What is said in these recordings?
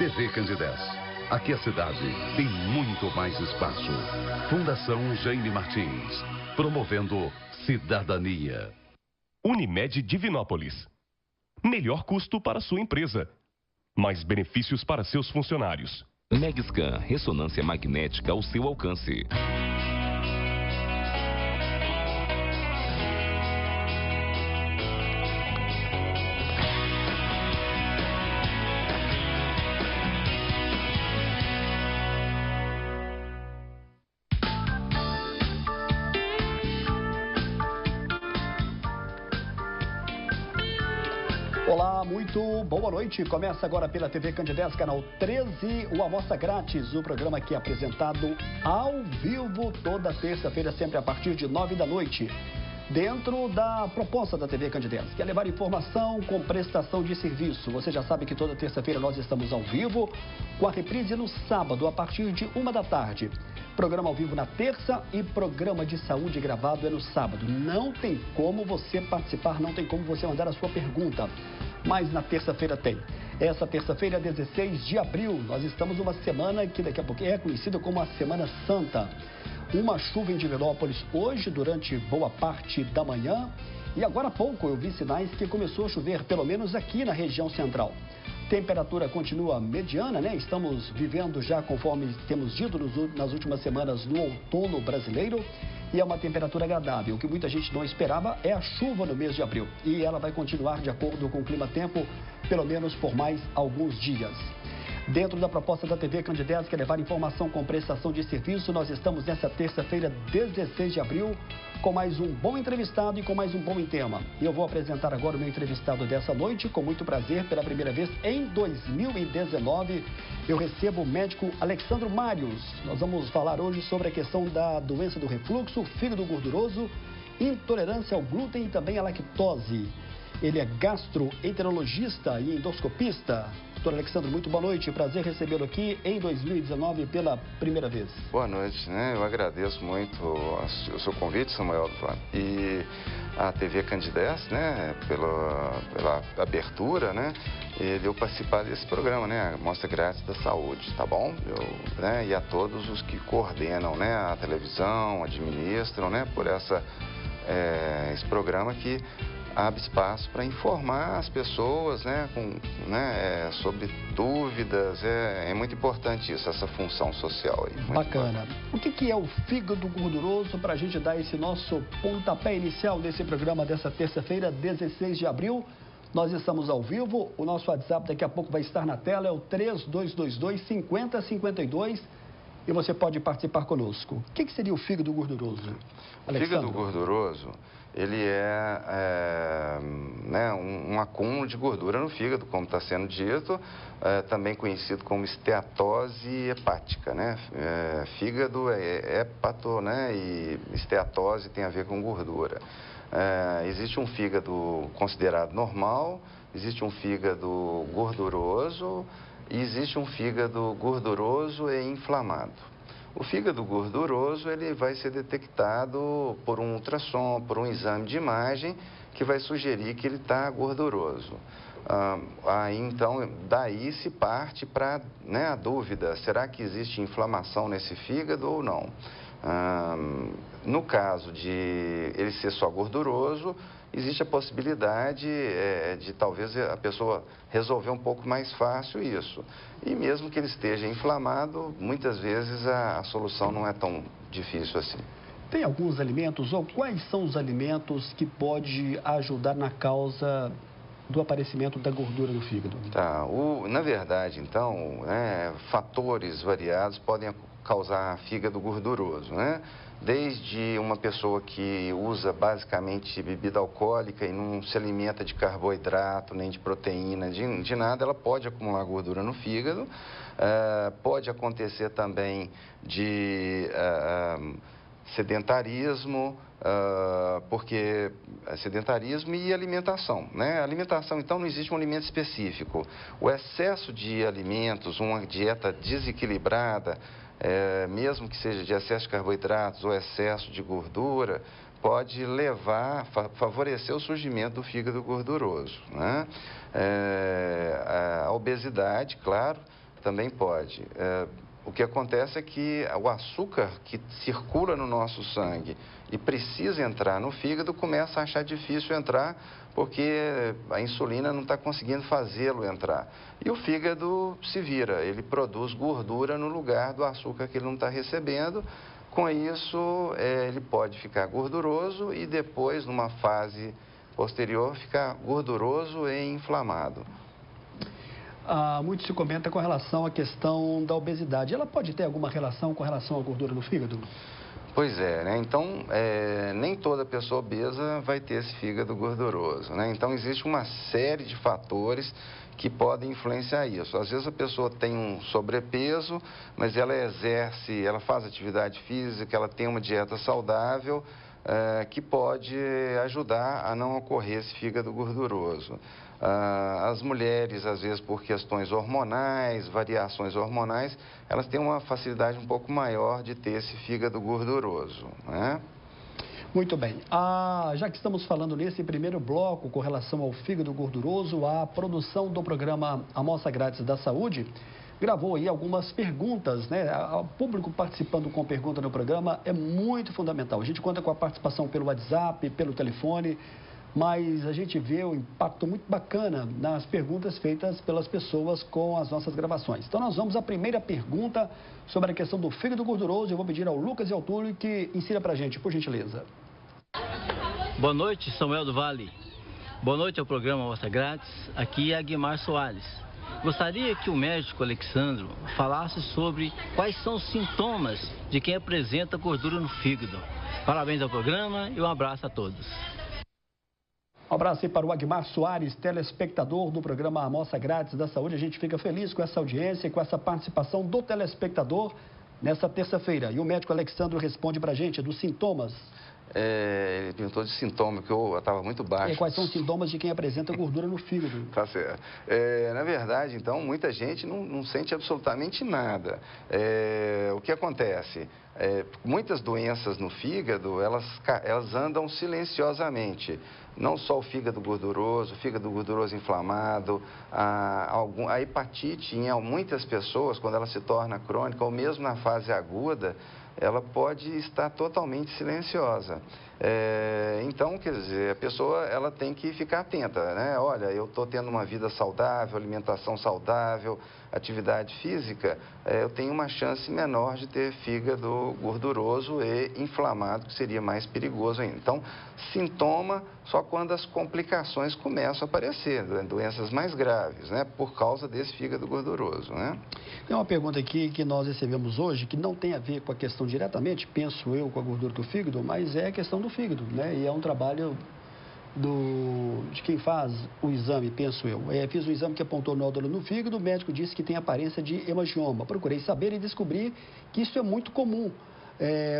TV Candidez. Aqui a cidade tem muito mais espaço. Fundação Jaime Martins, promovendo cidadania. Unimed Divinópolis. Melhor custo para sua empresa. Mais benefícios para seus funcionários. Megscan, ressonância magnética ao seu alcance. Olá, muito boa noite. Começa agora pela TV Candidez, canal 13, o Amostra Grátis, o programa que é apresentado ao vivo toda terça-feira, sempre a partir de 9 da noite. Dentro da proposta da TV Candidez, que é levar informação com prestação de serviço. Você já sabe que toda terça-feira nós estamos ao vivo, com a reprise no sábado, a partir de 1 da tarde. Programa ao vivo na terça e programa de saúde gravado é no sábado. Não tem como você participar, não tem como você mandar a sua pergunta. Mas na terça-feira tem. Essa terça-feira, 16 de abril, nós estamos numa semana que daqui a pouco é conhecida como a Semana Santa. Uma chuva em Divinópolis hoje, durante boa parte da manhã. E agora há pouco eu vi sinais que começou a chover, pelo menos aqui na região central. Temperatura continua mediana, né? Estamos vivendo já, conforme temos dito nas últimas semanas, no outono brasileiro. E é uma temperatura agradável. O que muita gente não esperava é a chuva no mês de abril. E ela vai continuar de acordo com o clima-tempo, pelo menos por mais alguns dias. Dentro da proposta da TV Candidez, que é levar informação com prestação de serviço, nós estamos nessa terça-feira, 16 de abril, com mais um bom entrevistado e com mais um bom tema. E eu vou apresentar agora o meu entrevistado dessa noite, com muito prazer, pela primeira vez em 2019, eu recebo o médico Alexandro Marius. Nós vamos falar hoje sobre a questão da doença do refluxo, fígado gorduroso, intolerância ao glúten e também à lactose. Ele é gastroenterologista e endoscopista. Doutor Alexandre, muito boa noite. Prazer recebê-lo aqui em 2019 pela primeira vez. Boa noite, né? Eu agradeço muito o seu convite, Samuel, e a TV Candidez, né? Pela abertura, né? De eu participar desse programa, né? Mostra Grátis da Saúde, tá bom? Né? E a todos os que coordenam, né? A televisão, administram, né? Por esse programa que abre espaço para informar as pessoas, né, sobre dúvidas. É muito importante isso, essa função social aí. Bacana. O que é o fígado gorduroso, para a gente dar esse nosso pontapé inicial desse programa dessa terça-feira, 16 de abril? Nós estamos ao vivo, o nosso WhatsApp daqui a pouco vai estar na tela, é o 3222-5052. E você pode participar conosco. O que seria o fígado gorduroso, Alexandre? O fígado gorduroso, ele é um acúmulo de gordura no fígado, como está sendo dito, também conhecido como esteatose hepática, né? Fígado é hepato, né? E esteatose tem a ver com gordura. Existe um fígado considerado normal, existe um fígado gorduroso, e existe um fígado gorduroso e inflamado. O fígado gorduroso, ele vai ser detectado por um ultrassom, por um exame de imagem, que vai sugerir que ele está gorduroso. Então, daí se parte para, né, a dúvida, será que existe inflamação nesse fígado ou não? No caso de ele ser só gorduroso, existe a possibilidade de talvez a pessoa resolver um pouco mais fácil isso. E mesmo que ele esteja inflamado, muitas vezes a solução não é tão difícil assim. Tem alguns alimentos, ou quais são os alimentos que pode ajudar na causa do aparecimento da gordura no fígado? Tá, na verdade, então, fatores variados podem causar fígado gorduroso, né? Desde uma pessoa que usa basicamente bebida alcoólica e não se alimenta de carboidrato, nem de proteína, de nada, ela pode acumular gordura no fígado. Pode acontecer também de sedentarismo, porque sedentarismo e alimentação, né? Alimentação, então, não existe um alimento específico. O excesso de alimentos, uma dieta desequilibrada, mesmo que seja de excesso de carboidratos ou excesso de gordura, pode favorecer o surgimento do fígado gorduroso, né? A obesidade, claro, Também pode. O que acontece é que o açúcar que circula no nosso sangue e precisa entrar no fígado começa a achar difícil entrar porque a insulina não está conseguindo fazê-lo entrar. E o fígado se vira, ele produz gordura no lugar do açúcar que ele não está recebendo. Com isso, ele pode ficar gorduroso e depois, numa fase posterior, ficar gorduroso e inflamado. Muito se comenta com relação à questão da obesidade. Ela pode ter alguma relação com relação à gordura no fígado? Pois é, né? Então, nem toda pessoa obesa vai ter esse fígado gorduroso, né? Então, existe uma série de fatores que podem influenciar isso. Às vezes a pessoa tem um sobrepeso, mas ela faz atividade física, ela tem uma dieta saudável, que pode ajudar a não ocorrer esse fígado gorduroso. As mulheres, às vezes, por questões hormonais, variações hormonais, elas têm uma facilidade um pouco maior de ter esse fígado gorduroso, né? Muito bem. Já que estamos falando nesse primeiro bloco com relação ao fígado gorduroso, a produção do programa Amostra Grátis da Saúde gravou aí algumas perguntas, né? O público participando com pergunta no programa é muito fundamental. A gente conta com a participação pelo WhatsApp, pelo telefone, mas a gente vê o impacto muito bacana nas perguntas feitas pelas pessoas com as nossas gravações. Então nós vamos à primeira pergunta sobre a questão do fígado gorduroso. Eu vou pedir ao Lucas e ao Túlio que ensina pra gente, por gentileza. Boa noite, Samuel do Vale. Boa noite ao programa Amostra Grátis. Aqui é Aguimar Soares. Gostaria que o médico Alexandro falasse sobre quais são os sintomas de quem apresenta gordura no fígado. Parabéns ao programa e um abraço a todos. Um abraço aí para o Aguimar Soares, telespectador do programa Amostra Grátis da Saúde. A gente fica feliz com essa audiência e com essa participação do telespectador nessa terça-feira. E o médico Alexandro responde para a gente dos sintomas. Ele perguntou de sintoma, que eu estava muito baixo. E quais são os sintomas de quem apresenta gordura no fígado? Tá certo. Na verdade, então, muita gente não sente absolutamente nada. O que acontece? Muitas doenças no fígado, elas andam silenciosamente. Não só o fígado gorduroso inflamado, a hepatite em muitas pessoas, quando ela se torna crônica, ou mesmo na fase aguda, ela pode estar totalmente silenciosa. Então, quer dizer, a pessoa ela tem que ficar atenta, né? Olha, eu estou tendo uma vida saudável, alimentação saudável, atividade física, eu tenho uma chance menor de ter fígado gorduroso e inflamado, que seria mais perigoso ainda. Então, sintoma só quando as complicações começam a aparecer, doenças mais graves, né? Por causa desse fígado gorduroso, né? Tem uma pergunta aqui que nós recebemos hoje, que não tem a ver com a questão diretamente, penso eu, com a gordura do fígado, mas é a questão do fígado, né? E é um trabalho de quem faz o exame, penso eu. Fiz um exame que apontou nódulo no fígado, o médico disse que tem aparência de hemangioma. Procurei saber e descobri que isso é muito comum.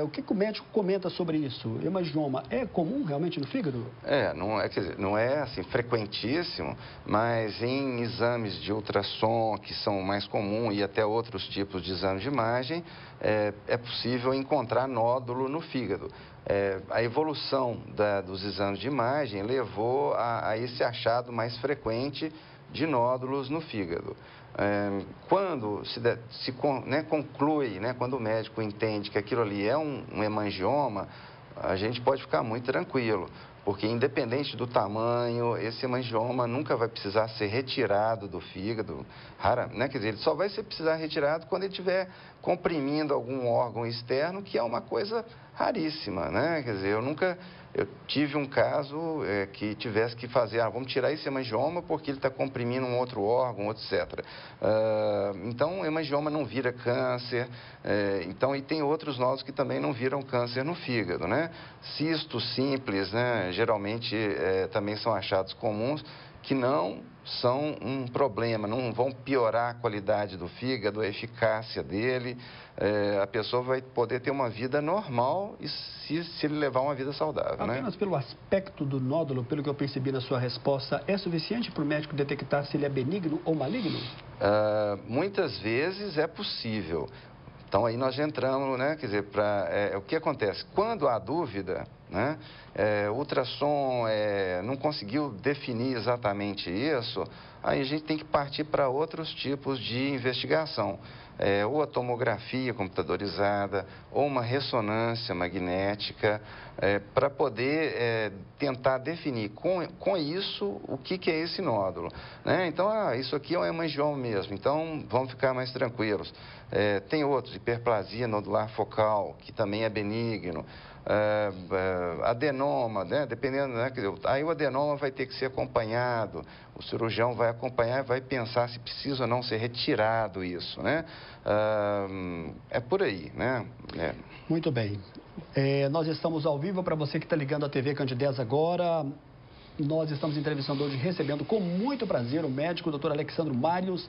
O que o médico comenta sobre isso? Hemangioma é comum realmente no fígado? Quer dizer, não é assim frequentíssimo, mas em exames de ultrassom, que são mais comuns, e até outros tipos de exames de imagem, é possível encontrar nódulo no fígado. A evolução dos exames de imagem levou a esse achado mais frequente de nódulos no fígado. Quando se conclui, né, quando o médico entende que aquilo ali é um hemangioma, a gente pode ficar muito tranquilo, porque independente do tamanho, esse hemangioma nunca vai precisar ser retirado do fígado, né? Quer dizer, ele só vai precisar retirado quando ele estiver comprimindo algum órgão externo, que é uma coisa raríssima, né? Quer dizer, eu tive um caso que tivesse que fazer, vamos tirar esse hemangioma porque ele está comprimindo um outro órgão, etc. Então, o hemangioma não vira câncer, e tem outros nódulos que também não viram câncer no fígado, né? Cistos simples, né? Geralmente também são achados comuns, que não são um problema, não vão piorar a qualidade do fígado, a eficácia dele. A pessoa vai poder ter uma vida normal se ele levar uma vida saudável. Apenas pelo aspecto do nódulo, pelo que eu percebi na sua resposta, é suficiente para o médico detectar se ele é benigno ou maligno? Muitas vezes é possível. Então, aí nós já entramos, né? Quer dizer, o que acontece? Quando há dúvida, né? Ultrassom não conseguiu definir exatamente isso, aí a gente tem que partir para outros tipos de investigação. Ou a tomografia computadorizada, ou uma ressonância magnética, para poder tentar definir com isso o que é esse nódulo, né? Então, isso aqui é um hemangioma mesmo, então vamos ficar mais tranquilos. Tem outros, hiperplasia nodular focal, que também é benigno. Adenoma, né? Dependendo, né? Aí o adenoma vai ter que ser acompanhado, o cirurgião vai acompanhar e vai pensar se precisa ou não ser retirado isso, né? É por aí, né? Muito bem. Nós estamos ao vivo para você que está ligando a TV Candidez agora. Nós estamos entrevistando hoje, recebendo com muito prazer o médico, o Dr. Alexandro Marius.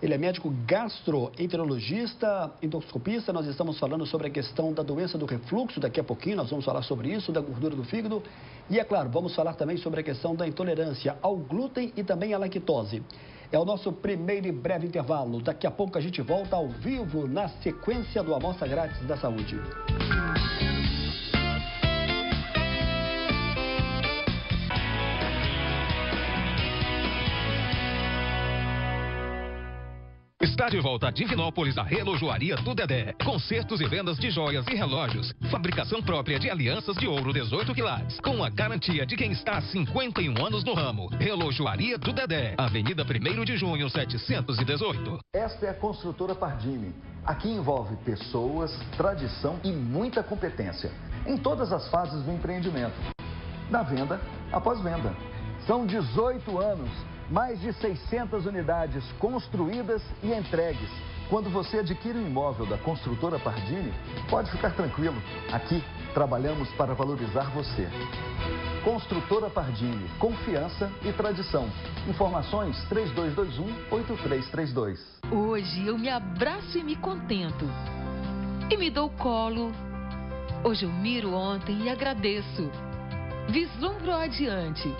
Ele é médico gastroenterologista, endoscopista. Nós estamos falando sobre a questão da doença do refluxo. Daqui a pouquinho nós vamos falar sobre isso, da gordura do fígado. E, é claro, vamos falar também sobre a questão da intolerância ao glúten e também à lactose. É o nosso primeiro e breve intervalo. Daqui a pouco a gente volta ao vivo na sequência do Amostra Grátis da Saúde. Está de volta a Divinópolis, a Relojoaria do Dedé. Consertos e vendas de joias e relógios. Fabricação própria de alianças de ouro 18 quilates. Com a garantia de quem está há 51 anos no ramo. Relojoaria do Dedé. Avenida 1º de Junho, 718. Esta é a construtora Pardini. Aqui envolve pessoas, tradição e muita competência. Em todas as fases do empreendimento. Da venda após venda. São 18 anos. Mais de 600 unidades construídas e entregues. Quando você adquire um imóvel da construtora Pardini, pode ficar tranquilo. Aqui, trabalhamos para valorizar você. Construtora Pardini, confiança e tradição. Informações 3221-8332. Hoje eu me abraço e me contento. E me dou colo. Hoje eu miro ontem e agradeço. Vislumbro adiante.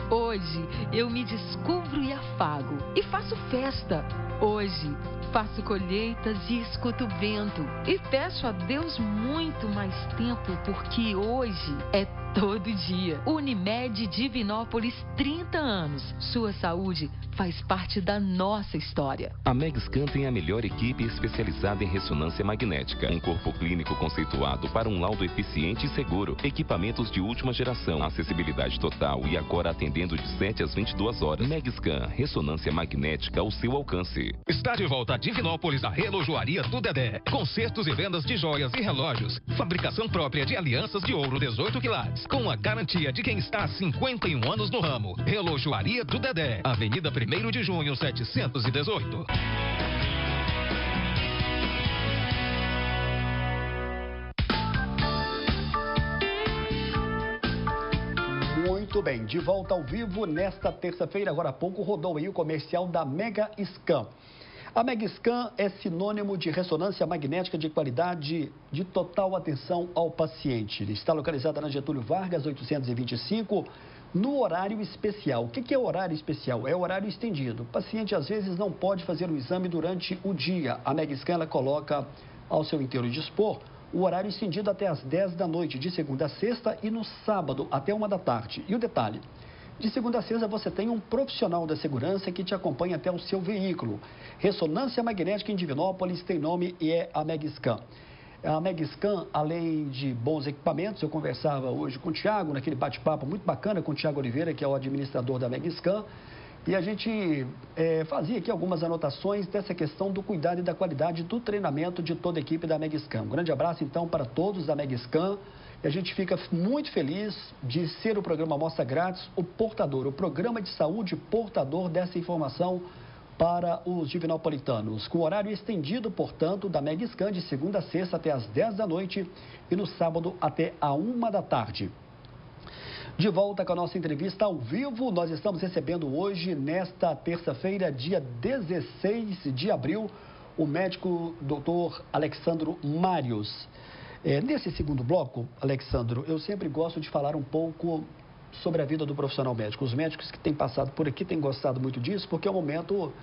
Hoje eu me descubro e afago e faço festa. Hoje faço colheitas e escuto o vento. E peço a Deus muito mais tempo, porque hoje é todo dia. Unimed Divinópolis, 30 anos. Sua saúde faz parte da nossa história. A Megscan tem a melhor equipe especializada em ressonância magnética. Um corpo clínico conceituado para um laudo eficiente e seguro. Equipamentos de última geração. Acessibilidade total e agora atendendo de 7 às 22 horas. Megscan, ressonância magnética ao seu alcance. Está de volta a Divinópolis, a Relojoaria do Dedé. Consertos e vendas de joias e relógios. Fabricação própria de alianças de ouro 18 quilates. Com a garantia de quem está há 51 anos no ramo. Relojoaria do Dedé. Avenida 1º de Junho, 718. Muito bem, de volta ao vivo nesta terça-feira, agora há pouco rodou aí o comercial da Megascan. A Megascan é sinônimo de ressonância magnética de qualidade, de total atenção ao paciente. Ele está localizada na Getúlio Vargas, 825, no horário especial. O que é o horário especial? É o horário estendido. O paciente às vezes não pode fazer o exame durante o dia. A Megascan ela coloca ao seu inteiro dispor o horário estendido até às 10 da noite, de segunda a sexta, e no sábado até 1 da tarde. E o detalhe, de segunda a sexta você tem um profissional da segurança que te acompanha até o seu veículo. Ressonância magnética em Divinópolis tem nome e é a Megascan. A Megascan, além de bons equipamentos, eu conversava hoje com o Tiago, naquele bate-papo muito bacana com o Tiago Oliveira, que é o administrador da Megascan, e a gente fazia aqui algumas anotações dessa questão do cuidado e da qualidade do treinamento de toda a equipe da Megascan. Um grande abraço, então, para todos da Megascan. E a gente fica muito feliz de ser o programa Amostra Grátis, o portador, o programa de saúde portador dessa informação para os divinopolitanos. Com horário estendido, portanto, da Megascan de segunda a sexta até às 10 da noite e no sábado até a 1 da tarde. De volta com a nossa entrevista ao vivo, nós estamos recebendo hoje, nesta terça-feira, dia 16 de abril, o médico Dr. Alexandro Marius. Nesse segundo bloco, Alexandro, eu sempre gosto de falar um pouco sobre a vida do profissional médico. Os médicos que têm passado por aqui têm gostado muito disso, porque é um momento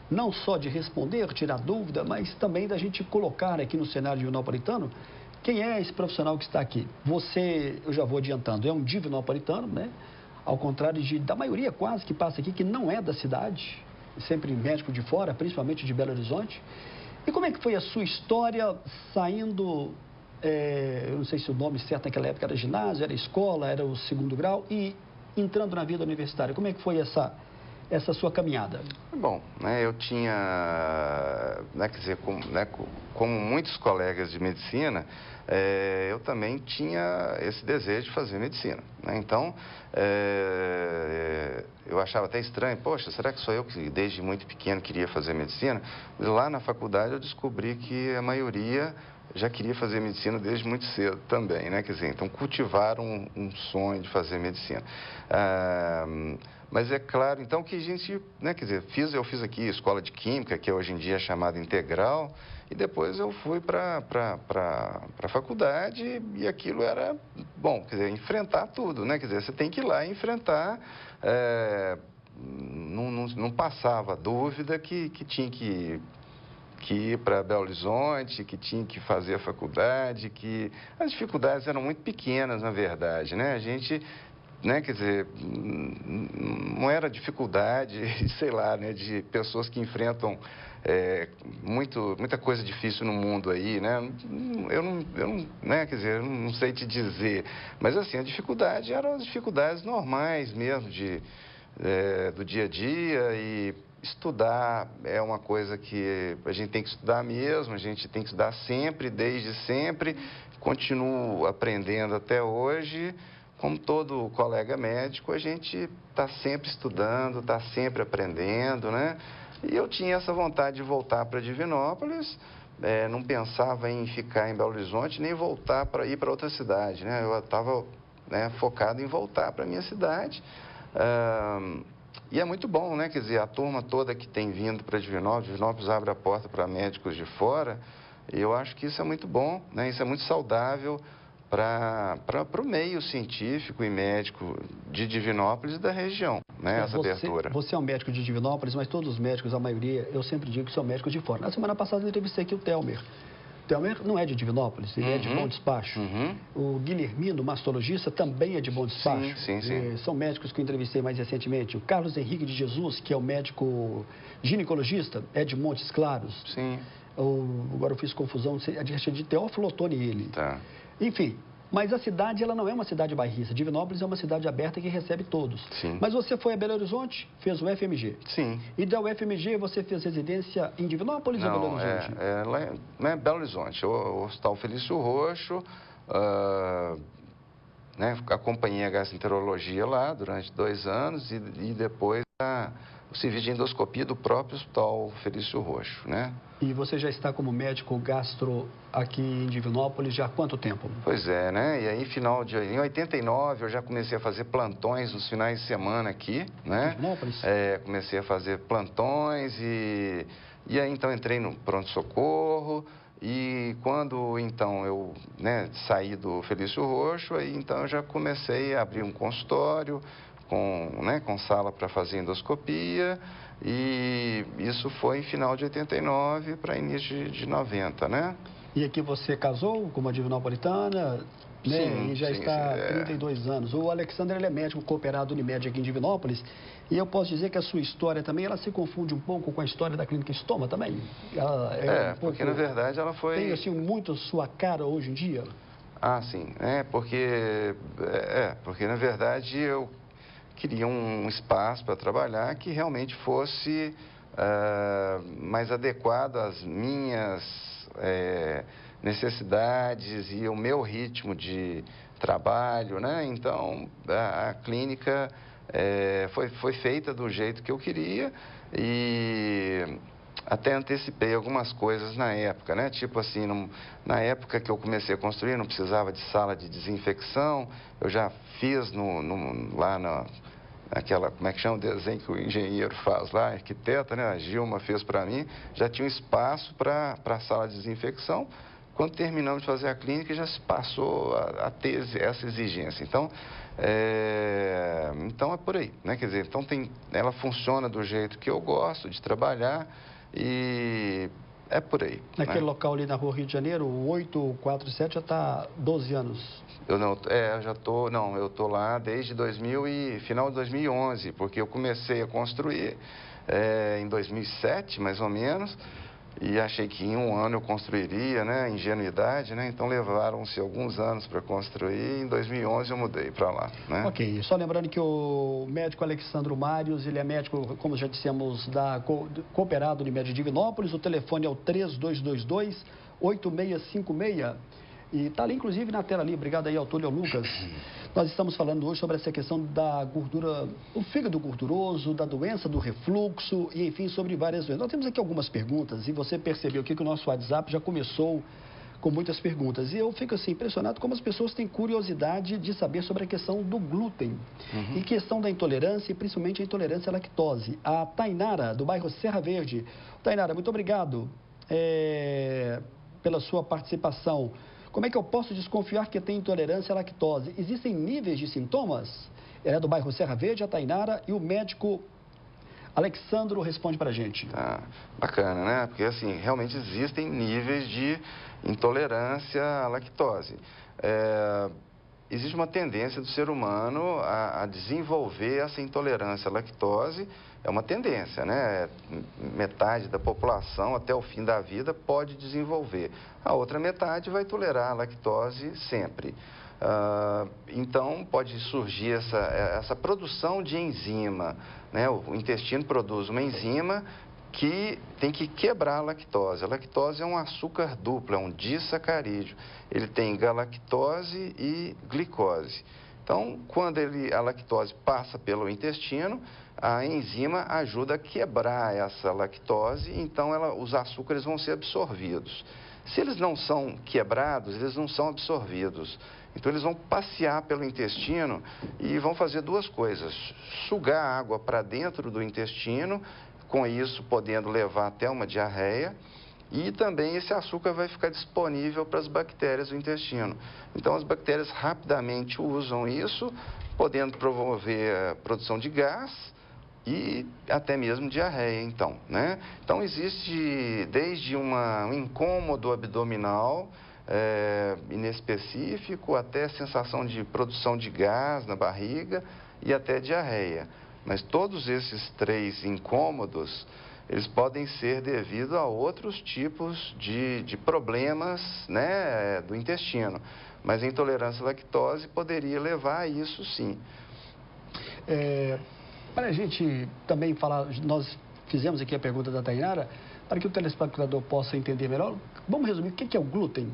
não só de responder, tirar dúvida, mas também da gente colocar aqui no cenário divinopolitano quem é esse profissional que está aqui? Você, eu já vou adiantando, é um divinopolitano, né? Ao contrário da maioria quase que passa aqui, que não é da cidade, sempre médico de fora, principalmente de Belo Horizonte. E como é que foi a sua história saindo, eu não sei se o nome certo naquela época era ginásio, era escola, era o segundo grau, e entrando na vida universitária? Como é que foi essa sua caminhada? Bom, né, eu tinha, né, quer dizer, como muitos colegas de medicina, eu também tinha esse desejo de fazer medicina, né? Então, eu achava até estranho, poxa, será que sou eu que desde muito pequeno queria fazer medicina? Lá na faculdade eu descobri que a maioria já queria fazer medicina desde muito cedo também, né? Quer dizer, então cultivaram um sonho de fazer medicina. Mas é claro, então, que a gente, né, quer dizer, eu fiz aqui escola de química, que hoje em dia é chamada integral, e depois eu fui para a faculdade e aquilo era, bom, quer dizer, enfrentar tudo, né? Quer dizer, você tem que ir lá e enfrentar, não passava dúvida que tinha que ir para Belo Horizonte, que tinha que fazer a faculdade, que as dificuldades eram muito pequenas, na verdade, né? A gente, né, quer dizer, não era dificuldade, sei lá, né, de pessoas que enfrentam muita coisa difícil no mundo aí, né? Eu não, né, quer dizer, eu não sei te dizer, mas assim, a dificuldade eram as dificuldades normais mesmo do dia a dia, e estudar é uma coisa que a gente tem que estudar mesmo, a gente tem que estudar sempre, desde sempre, continuo aprendendo até hoje. Como todo colega médico, a gente está sempre estudando, está sempre aprendendo, né? E eu tinha essa vontade de voltar para Divinópolis, não pensava em ficar em Belo Horizonte, nem voltar para ir para outra cidade, né? Eu estava, né, focado em voltar para a minha cidade. E é muito bom, né? Quer dizer, a turma toda que tem vindo para Divinópolis abre a porta para médicos de fora, e eu acho que isso é muito bom, né? Isso é muito saudável para o meio científico e médico de Divinópolis e da região, né? Essa abertura. Você é um médico de Divinópolis, mas todos os médicos, a maioria, eu sempre digo que são médicos de fora. Na semana passada eu entrevistei aqui o Telmer. O Telmer não é de Divinópolis, ele é de Bom Despacho. O Guilhermino, mastologista, também é de Bom Despacho. Sim. São médicos que eu entrevistei mais recentemente. O Carlos Henrique de Jesus, que é o médico ginecologista, é de Montes Claros. Sim. Agora eu fiz confusão, é de Teófilo Otoni ele. Tá. Enfim, mas a cidade, ela não é uma cidade bairrista. Divinópolis é uma cidade aberta que recebe todos. Sim. Mas você foi a Belo Horizonte, fez o FMG. Sim. E da UFMG você fez residência em Divinópolis ou Belo Horizonte? Lá é Belo Horizonte, o Hospital Felício Roxo, né, acompanhei a gastroenterologia lá durante 2 anos e depois o serviço de endoscopia do próprio Hospital Felício Roxo, né? E você já está como médico gastro aqui em Divinópolis já há quanto tempo? Pois é, né? E aí, em 89, eu já comecei a fazer plantões nos finais de semana aqui, né? Divinópolis? Comecei a fazer plantões e aí, então, entrei no pronto-socorro. E quando, então, eu, né, saí do Felício Roxo, aí, então, eu já comecei a abrir um consultório com sala para fazer endoscopia, e isso foi em final de 89 para início de 90, né? E aqui você casou com uma divinopolitana, né? Sim, e já está há 32 anos. O Alexandre, ele é médico cooperado Unimed aqui em Divinópolis, e eu posso dizer que a sua história também, ela se confunde um pouco com a história da Clínica Estoma também? Porque na verdade ela foi... Tem assim muito sua cara hoje em dia? Ah, sim, porque na verdade eu queria um espaço para trabalhar que realmente fosse mais adequado às minhas necessidades e o meu ritmo de trabalho, né? Então, a clínica foi feita do jeito que eu queria e até antecipei algumas coisas na época, né? Tipo assim, na época que eu comecei a construir, não precisava de sala de desinfecção, eu já fiz naquela, como é que chama o desenho que o engenheiro faz lá, arquiteta, né? A Gilma fez para mim, já tinha um espaço para a sala de desinfecção. Quando terminamos de fazer a clínica, já se passou a ter essa exigência. Então é por aí, né? Quer dizer, então ela funciona do jeito que eu gosto de trabalhar e é por aí. Naquele né? local ali na rua Rio de Janeiro, o 847 já está 12 anos. Eu estou lá desde final de 2011, porque eu comecei a construir em 2007, mais ou menos, e achei que em um ano eu construiria, né, ingenuidade, né, então levaram-se alguns anos para construir, e em 2011 eu mudei para lá, né. Ok, só lembrando que o médico Alexandro Mários, ele é médico, como já dissemos, cooperado Unimed Divinópolis, o telefone é o 3222-8656, e está ali, inclusive, na tela ali. Obrigado aí ao Túlio e ao Lucas. Nós estamos falando hoje sobre essa questão da gordura, o fígado gorduroso, da doença do refluxo e, enfim, sobre várias doenças. Nós temos aqui algumas perguntas e você percebeu aqui que o nosso WhatsApp já começou com muitas perguntas. E eu fico, assim, impressionado como as pessoas têm curiosidade de saber sobre a questão do glúten e questão da intolerância, e principalmente a intolerância à lactose. A Tainara, do bairro Serra Verde. Tainara, muito obrigado pela sua participação. Como é que eu posso desconfiar que tem intolerância à lactose? Existem níveis de sintomas? Ela é do bairro Serra Verde, a Tainara, e o médico Alexandro responde para a gente. Tá, bacana, né? Porque, assim, realmente existem níveis de intolerância à lactose. Existe uma tendência do ser humano a desenvolver essa intolerância à lactose. É uma tendência, né? Metade da população até o fim da vida pode desenvolver. A outra metade vai tolerar a lactose sempre. Então, pode surgir essa produção de enzima, né? O intestino produz uma enzima que tem que quebrar a lactose. A lactose é um açúcar duplo, é um disacarídeo. Ele tem galactose e glicose. Então, quando a lactose passa pelo intestino, a enzima ajuda a quebrar essa lactose, então os açúcares vão ser absorvidos. Se eles não são quebrados, eles não são absorvidos. Então, eles vão passear pelo intestino e vão fazer duas coisas: sugar água para dentro do intestino, com isso podendo levar até uma diarreia, e também esse açúcar vai ficar disponível para as bactérias do intestino. Então, as bactérias rapidamente usam isso, podendo promover a produção de gás e até mesmo diarreia, então, né? Então, existe desde um incômodo abdominal inespecífico, até sensação de produção de gás na barriga e até diarreia. Mas todos esses três incômodos, eles podem ser devido a outros tipos de problemas, né, do intestino. Mas a intolerância à lactose poderia levar a isso, sim. Para a gente também falar, nós fizemos aqui a pergunta da Tainara, para que o telespectador possa entender melhor, vamos resumir, o que é o glúten?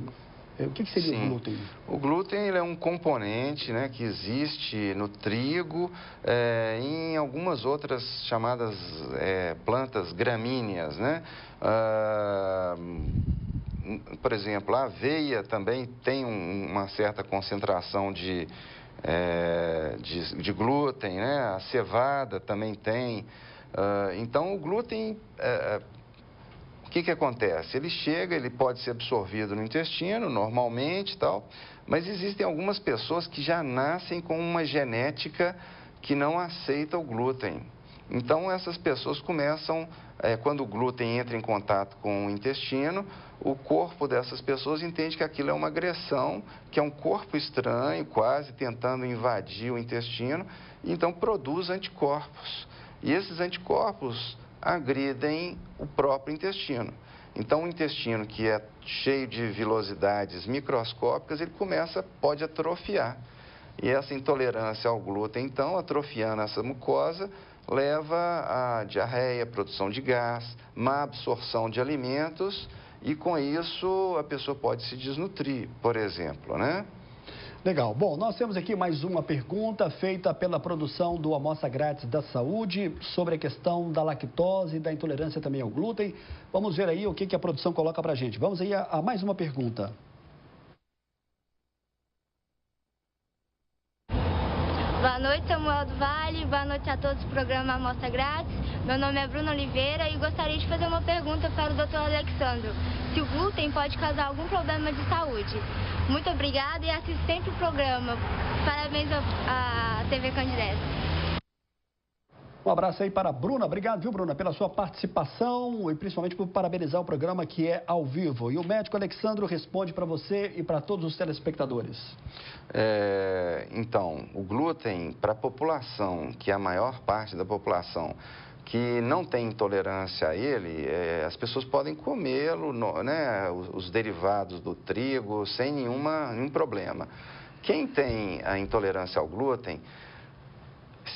O que seria o glúten? O glúten, ele é um componente, né, que existe no trigo, em algumas outras chamadas plantas gramíneas, né? Por exemplo, a aveia também tem uma certa concentração de glúten, né? A cevada também tem. Então, o glúten... O que acontece? Ele pode ser absorvido no intestino, normalmente e tal, mas existem algumas pessoas que já nascem com uma genética que não aceita o glúten. Então, essas pessoas começam, quando o glúten entra em contato com o intestino, o corpo dessas pessoas entende que aquilo é uma agressão, que é um corpo estranho, quase tentando invadir o intestino, e então produz anticorpos. E esses anticorpos agridem o próprio intestino. Então, o intestino, que é cheio de vilosidades microscópicas, ele pode atrofiar. E essa intolerância ao glúten, então, atrofiando essa mucosa, leva a diarreia, produção de gás, má absorção de alimentos, e com isso a pessoa pode se desnutrir, por exemplo, né? Legal. Bom, nós temos aqui mais uma pergunta feita pela produção do Amostra Grátis da Saúde sobre a questão da lactose e da intolerância também ao glúten. Vamos ver aí o que a produção coloca pra gente. Vamos aí a mais uma pergunta. Boa noite, Samuel do Vale. Boa noite a todos do programa Amostra Grátis. Meu nome é Bruno Oliveira e gostaria de fazer uma pergunta para o Dr. Alexandro. Se o glúten pode causar algum problema de saúde? Muito obrigada e assisto sempre o programa. Parabéns à TV Candidez. Um abraço aí para a Bruna. Obrigado, viu, Bruna, pela sua participação e principalmente por parabenizar o programa que é ao vivo. E o médico Alexandro responde para você e para todos os telespectadores. Então, o glúten, para a população, que é a maior parte da população, que não tem intolerância a ele, as pessoas podem comê-lo, né, os derivados do trigo, sem nenhum problema. Quem tem a intolerância ao glúten,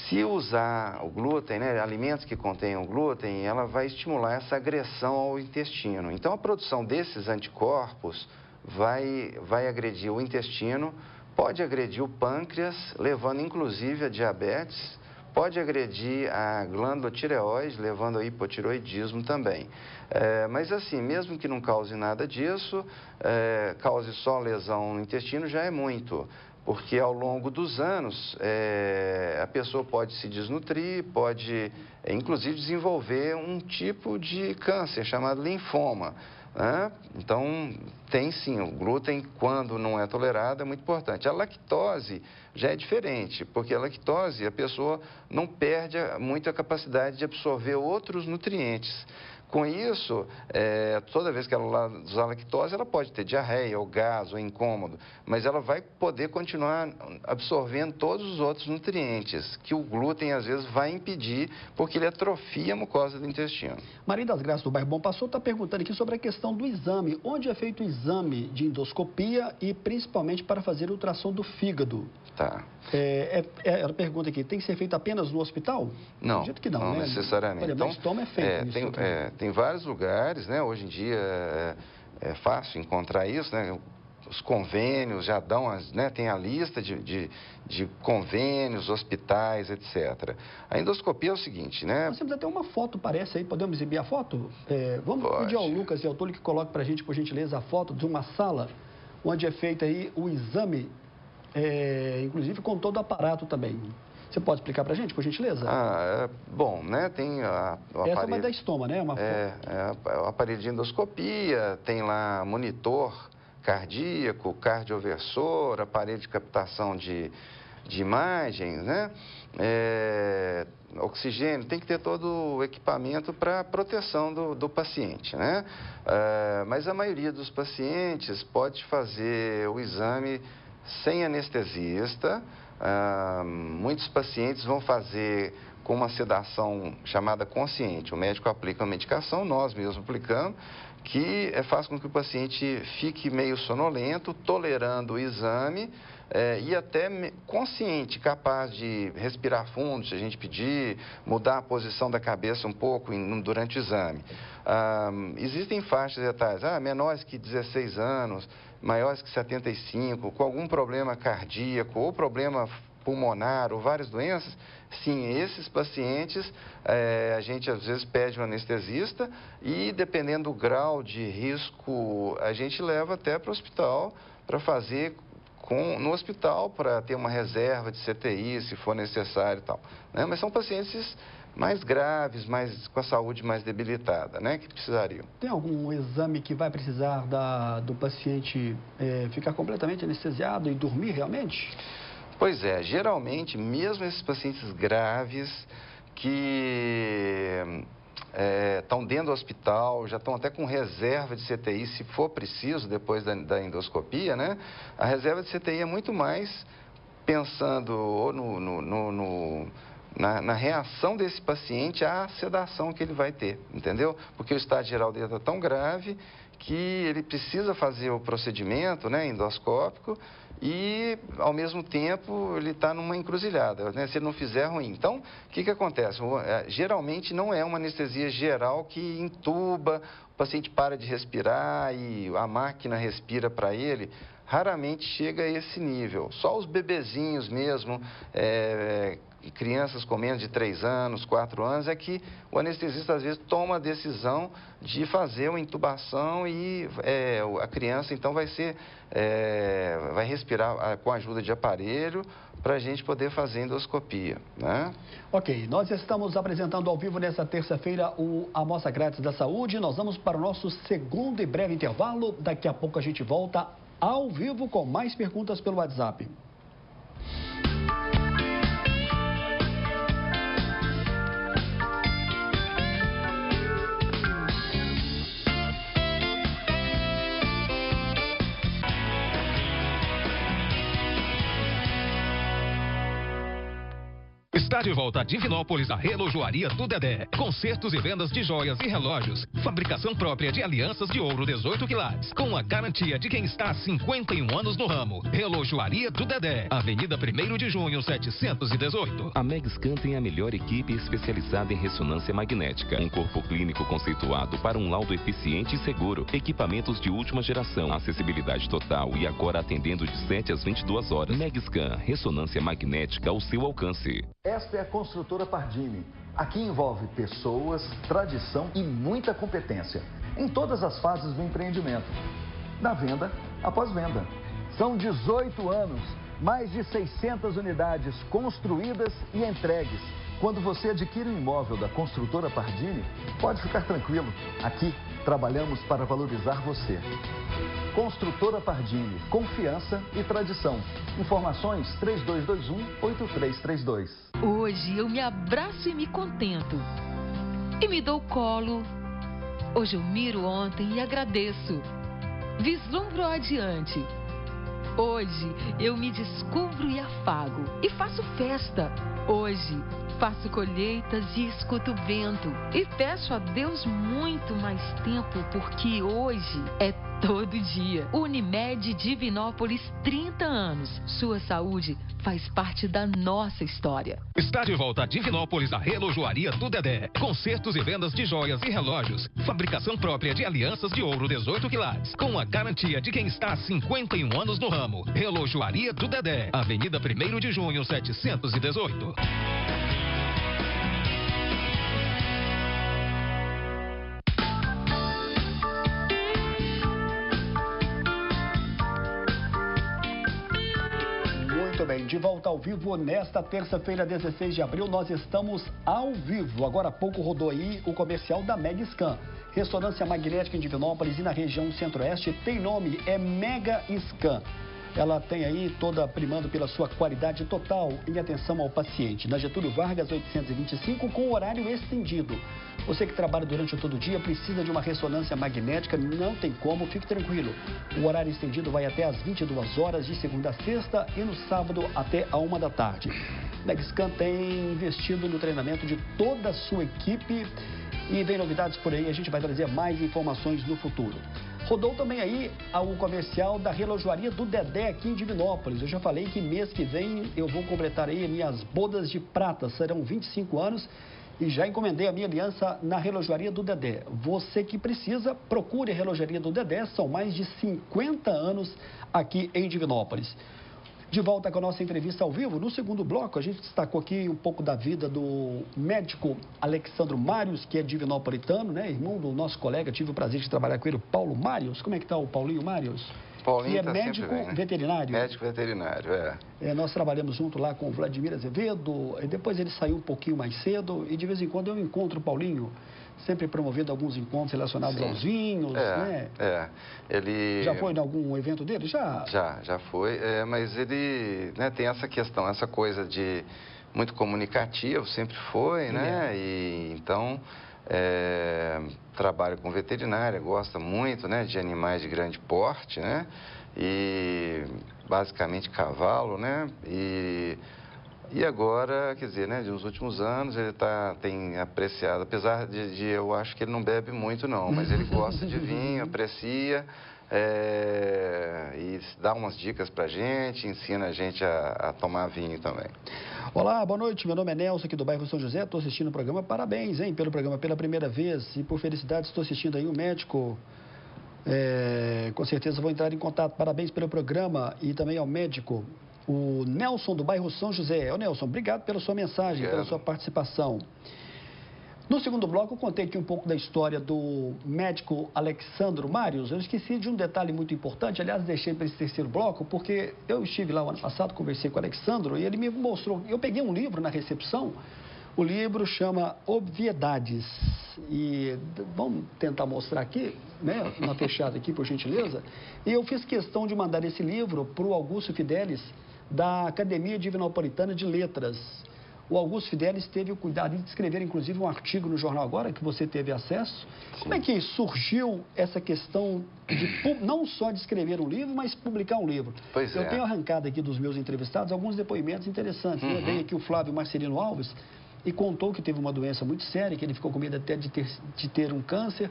se usar o glúten, né, alimentos que contenham glúten, ela vai estimular essa agressão ao intestino. Então, a produção desses anticorpos vai agredir o intestino, pode agredir o pâncreas, levando inclusive a diabetes, pode agredir a glândula tireoide, levando a hipotireoidismo também. Mas assim, mesmo que não cause nada disso, cause só lesão no intestino, já é muito. Porque ao longo dos anos, a pessoa pode se desnutrir, pode inclusive desenvolver um tipo de câncer chamado linfoma. Então, tem sim, o glúten, quando não é tolerado, é muito importante. A lactose já é diferente, porque a lactose, a pessoa não perde muito a capacidade de absorver outros nutrientes. Com isso, toda vez que ela usar lactose, ela pode ter diarreia, ou gás, ou incômodo, mas ela vai poder continuar absorvendo todos os outros nutrientes, que o glúten, às vezes, vai impedir, porque ele atrofia a mucosa do intestino. Maria das Graças, do bairro Bom Pastor, está perguntando aqui sobre a questão do exame. Onde é feito o exame de endoscopia e, principalmente, para fazer ultrassom do fígado? Tá. Ela pergunta aqui, tem que ser feito apenas no hospital? Não, acredito que não, não né? necessariamente. Olha, então, mas toma é feito. Tem vários lugares, né? Hoje em dia é fácil encontrar isso, né? Os convênios já dão, né? Tem a lista de convênios, hospitais, etc. A endoscopia é o seguinte, né? Nós temos até uma foto, parece aí, podemos exibir a foto? Vamos pedir ao Lucas e ao Túlio que coloque para a gente, por gentileza, a foto de uma sala onde é feito aí o exame, inclusive com todo o aparato também. Você pode explicar para a gente, por gentileza? Bom, né, tem o aparelho... Essa é uma da estoma, né? O aparelho de endoscopia, tem lá monitor cardíaco, cardioversor, aparelho de captação de imagens, né? Oxigênio, tem que ter todo o equipamento para proteção do paciente, né? Mas a maioria dos pacientes pode fazer o exame sem anestesista. Muitos pacientes vão fazer com uma sedação chamada consciente. O médico aplica uma medicação, nós mesmos aplicamos, que faz com que o paciente fique meio sonolento, tolerando o exame e até consciente, capaz de respirar fundo, se a gente pedir, mudar a posição da cabeça um pouco durante o exame. Existem faixas etárias, menores que 16 anos, maiores que 75, com algum problema cardíaco ou problema pulmonar ou várias doenças, sim, esses pacientes a gente às vezes pede um anestesista e, dependendo do grau de risco, a gente leva até para o hospital para fazer no hospital, para ter uma reserva de CTI, se for necessário e tal, né? Mas são pacientes mais graves, com a saúde mais debilitada, né, que precisariam. Tem algum exame que vai precisar do paciente ficar completamente anestesiado e dormir realmente? Pois é, geralmente, mesmo esses pacientes graves que estão dentro do hospital, já estão até com reserva de CTI, se for preciso, depois da endoscopia, né? A reserva de CTI é muito mais pensando na reação desse paciente à sedação que ele vai ter, entendeu? Porque o estado geral dele está tão grave que ele precisa fazer o procedimento, né, endoscópico, e, ao mesmo tempo, ele está numa encruzilhada, né? Se ele não fizer, é ruim. Então, o que acontece? Geralmente, não é uma anestesia geral que entuba, o paciente para de respirar e a máquina respira para ele. Raramente chega a esse nível. Só os bebezinhos mesmo, crianças com menos de 3 anos, 4 anos, é que o anestesista, às vezes, toma a decisão de fazer uma intubação e a criança, então, vai respirar com a ajuda de aparelho para a gente poder fazer endoscopia, né? Ok, nós estamos apresentando ao vivo nessa terça-feira a Amostra Grátis da Saúde. Nós vamos para o nosso segundo e breve intervalo. Daqui a pouco a gente volta ao vivo com mais perguntas pelo WhatsApp. Está de volta a Divinópolis a Relojoaria do Dedé. Consertos e vendas de joias e relógios. Fabricação própria de alianças de ouro 18 quilates. Com a garantia de quem está há 51 anos no ramo. Relojoaria do Dedé. Avenida 1º de Junho, 718. A Megscan tem a melhor equipe especializada em ressonância magnética. Um corpo clínico conceituado para um laudo eficiente e seguro. Equipamentos de última geração. Acessibilidade total e agora atendendo de 7 às 22 horas. Megscan, ressonância magnética ao seu alcance. Esta é a Construtora Pardini. Aqui envolve pessoas, tradição e muita competência. Em todas as fases do empreendimento. Da venda após venda. São 18 anos, mais de 600 unidades construídas e entregues. Quando você adquire um imóvel da Construtora Pardini, pode ficar tranquilo. Aqui trabalhamos para valorizar você. Construtora Pardini, confiança e tradição. Informações 3221-8332. Hoje eu me abraço e me contento. E me dou colo. Hoje eu miro ontem e agradeço. Vislumbro adiante. Hoje eu me descubro e afago. E faço festa. Hoje faço colheitas e escuto o vento. E peço a Deus muito mais tempo, porque hoje é todo dia. Unimed Divinópolis, 30 anos. Sua saúde faz parte da nossa história. Está de volta a Divinópolis a Relojoaria do Dedé. Consertos e vendas de joias e relógios. Fabricação própria de alianças de ouro 18 quilates. Com a garantia de quem está há 51 anos no ramo. Relojoaria do Dedé. Avenida 1º de Junho, 718. Muito bem, de volta ao vivo nesta terça-feira, 16 de abril, nós estamos ao vivo. Agora há pouco rodou aí o comercial da Megscan. Ressonância magnética em Divinópolis e na região centro-oeste tem nome, é Megascan. Ela tem aí toda primando pela sua qualidade total em atenção ao paciente. Na Getúlio Vargas, 825, com horário estendido. Você que trabalha durante todo o dia precisa de uma ressonância magnética, não tem como, fique tranquilo. O horário estendido vai até às 22 horas, de segunda a sexta, e no sábado até a 1 da tarde. Megscan tem investido no treinamento de toda a sua equipe e vem novidades por aí, a gente vai trazer mais informações no futuro. Rodou também aí o comercial da Relojoaria do Dedé aqui em Divinópolis. Eu já falei que mês que vem eu vou completar aí minhas bodas de prata, serão 25 anos. E já encomendei a minha aliança na Relojoaria do Dedé. Você que precisa, procure a Relojoaria do Dedé. São mais de 50 anos aqui em Divinópolis. De volta com a nossa entrevista ao vivo. No segundo bloco, a gente destacou aqui um pouco da vida do médico Alexandro Mários, que é divinopolitano, né? Irmão do nosso colega, tive o prazer de trabalhar com ele, o Paulo Mários. Como é que está o Paulinho Mários? Paulinho que é tá médico bem, né? veterinário. Médico veterinário, nós trabalhamos junto lá com o Vladimir Azevedo, e depois ele saiu um pouquinho mais cedo, e de vez em quando eu encontro o Paulinho, sempre promovendo alguns encontros relacionados aos vinhos, né? Ele... Já foi em algum evento dele? Já foi, mas ele, né, tem essa questão, essa coisa de muito comunicativo, sempre foi, né? E então... trabalha com veterinária, gosta muito, né, de animais de grande porte, né, e basicamente cavalo, né, e agora, quer dizer, né, nos últimos anos ele tem apreciado, apesar de eu acho que ele não bebe muito não, mas ele gosta de vinho, aprecia, e dá umas dicas pra gente, ensina a gente a tomar vinho também. Olá, boa noite, meu nome é Nelson, aqui do bairro São José, estou assistindo o programa, parabéns, hein, pelo programa, pela primeira vez, e por felicidade estou assistindo aí o médico, com certeza vou entrar em contato, parabéns pelo programa, e também ao médico, o Nelson, do bairro São José. Ô Nelson, obrigado pela sua mensagem, pela sua participação. No segundo bloco, eu contei aqui um pouco da história do médico Alexandro Mários. Eu esqueci de um detalhe muito importante, aliás, deixei para esse terceiro bloco, porque eu estive lá o ano passado, conversei com o Alexandro, e ele me mostrou, eu peguei um livro na recepção, o livro chama Obviedades, e vamos tentar mostrar aqui, né, uma fechada aqui, por gentileza, e eu fiz questão de mandar esse livro para o Augusto Fidelis, da Academia Divinopolitana de Letras. O Augusto Fidelis teve o cuidado de escrever, inclusive, um artigo no jornal Agora, que você teve acesso. Sim. Como é que surgiu essa questão de não só de escrever um livro, mas publicar um livro? Pois Eu tenho arrancado aqui dos meus entrevistados alguns depoimentos interessantes. Eu dei aqui o Flávio Marcelino Alves, e contou que teve uma doença muito séria, que ele ficou com medo até de ter um câncer.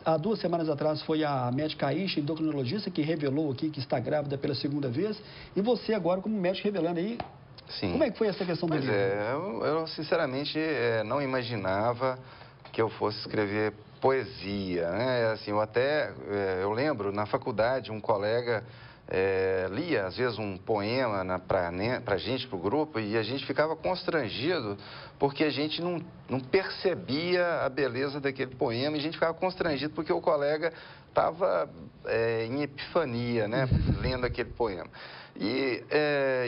Há 2 semanas atrás foi a médica Aisha, endocrinologista, que revelou aqui que está grávida pela 2ª vez. E você agora, como médico, revelando aí. Sim. Como é que foi essa questão do livro? Eu sinceramente não imaginava que eu fosse escrever poesia, né? Assim, eu lembro, na faculdade, um colega lia, às vezes, um poema para a gente, para o grupo, e a gente ficava constrangido, porque a gente não percebia a beleza daquele poema, e a gente ficava constrangido porque o colega estava em epifania, né, lendo aquele poema. E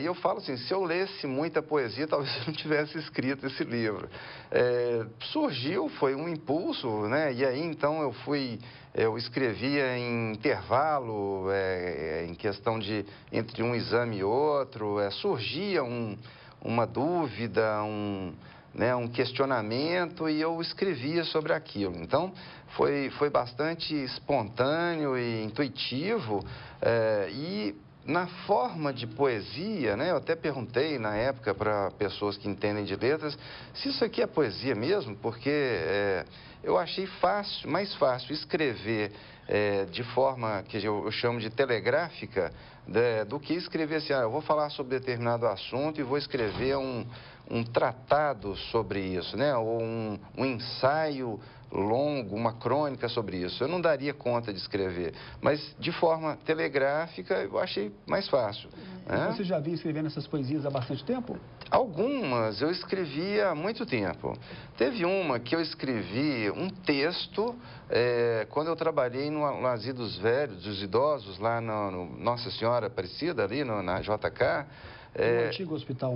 eu falo assim, se eu lesse muita poesia, talvez eu não tivesse escrito esse livro. Surgiu, foi um impulso, né, e aí então eu escrevia em intervalo, em questão de entre um exame e outro, surgia uma dúvida, um questionamento, e eu escrevia sobre aquilo. Então, foi bastante espontâneo e intuitivo, e na forma de poesia, né, eu até perguntei na época para pessoas que entendem de letras se isso aqui é poesia mesmo, porque eu achei mais fácil escrever de forma que eu chamo de telegráfica, do que escrever assim, eu vou falar sobre determinado assunto e vou escrever um tratado sobre isso, né, ou um ensaio longo, uma crônica sobre isso. Eu não daria conta de escrever, mas de forma telegráfica eu achei mais fácil. Você já vinha escrevendo essas poesias há bastante tempo? Algumas eu escrevi há muito tempo. Teve uma que eu escrevi um texto quando eu trabalhei no Asilo dos Velhos, dos Idosos, lá no Nossa Senhora Aparecida, ali na JK. No antigo hospital.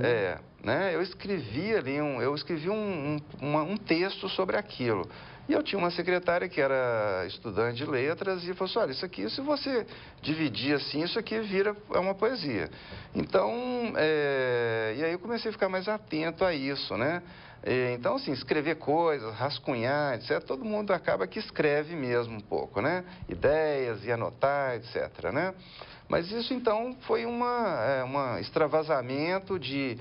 Né? Eu escrevi ali um texto sobre aquilo. E eu tinha uma secretária que era estudante de letras e falou assim, olha, isso aqui, se você dividir assim, isso aqui vira uma poesia. Então, e aí eu comecei a ficar mais atento a isso, né? Então, assim, escrever coisas, rascunhar, etc., todo mundo acaba que escreve mesmo um pouco, né? Ideias e anotar, etc., né? Mas isso, então, foi um extravasamento de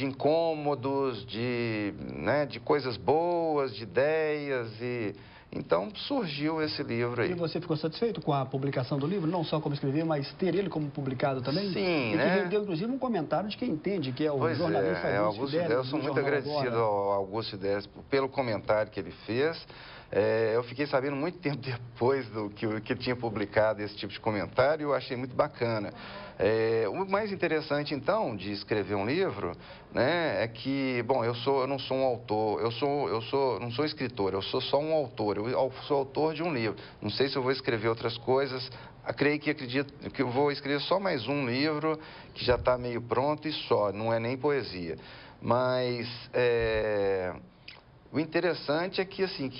incômodos, de coisas boas, de ideias, e então surgiu esse livro aí. E você ficou satisfeito com a publicação do livro? Não só como escrever, mas ter ele como publicado também? Sim, e que rendeu, inclusive, um comentário de quem entende, que é o jornalista Augusto Fidelis. Eu sou muito agradecido ao Augusto Fidelis pelo comentário que ele fez. Eu fiquei sabendo muito tempo depois que ele tinha publicado esse tipo de comentário, e eu achei muito bacana. O mais interessante, então, de escrever um livro, né, é que, bom, eu não sou um autor, não sou escritor, eu sou só um autor, eu sou autor de um livro. Não sei se eu vou escrever outras coisas, acredito que eu vou escrever só mais um livro, que já está meio pronto e só, não é nem poesia. Mas o interessante é que, assim,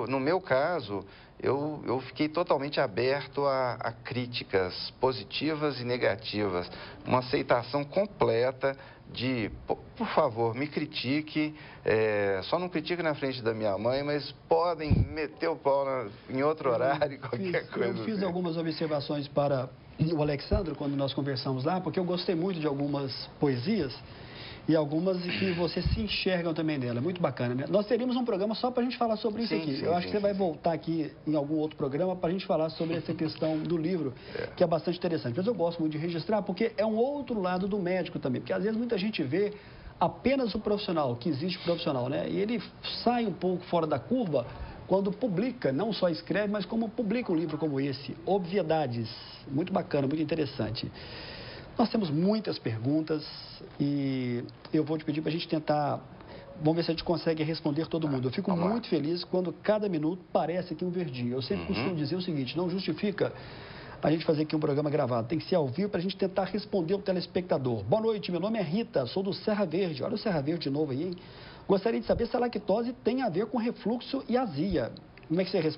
no meu caso, eu fiquei totalmente aberto a críticas positivas e negativas, uma aceitação completa de, por favor, me critique, só não critique na frente da minha mãe, mas podem meter o pau em outro horário, qualquer coisa. Eu fiz algumas observações para o Alexandre quando nós conversamos lá, porque eu gostei muito de algumas poesias, e algumas que você se enxergam também nela. Muito bacana, né? Nós teríamos um programa só para a gente falar sobre isso aqui. Eu acho que você vai voltar aqui em algum outro programa para a gente falar sobre essa questão do livro, que é bastante interessante. Mas eu gosto muito de registrar, porque é um outro lado do médico também. Porque às vezes muita gente vê apenas o profissional, que existe profissional, né? E ele sai um pouco fora da curva quando publica, não só escreve, mas como publica um livro como esse, Obviedades. Muito bacana, muito interessante. Nós temos muitas perguntas e eu vou te pedir para a gente tentar, vamos ver se a gente consegue responder todo mundo. Eu fico muito feliz quando cada minuto parece aqui um verdinho. Eu sempre costumo dizer o seguinte, não justifica a gente fazer aqui um programa gravado, tem que ser ao vivo para a gente tentar responder o telespectador. Boa noite, meu nome é Rita, sou do Serra Verde. Olha o Serra Verde de novo aí, hein? Gostaria de saber se a lactose tem a ver com refluxo e azia. Como é que você responde?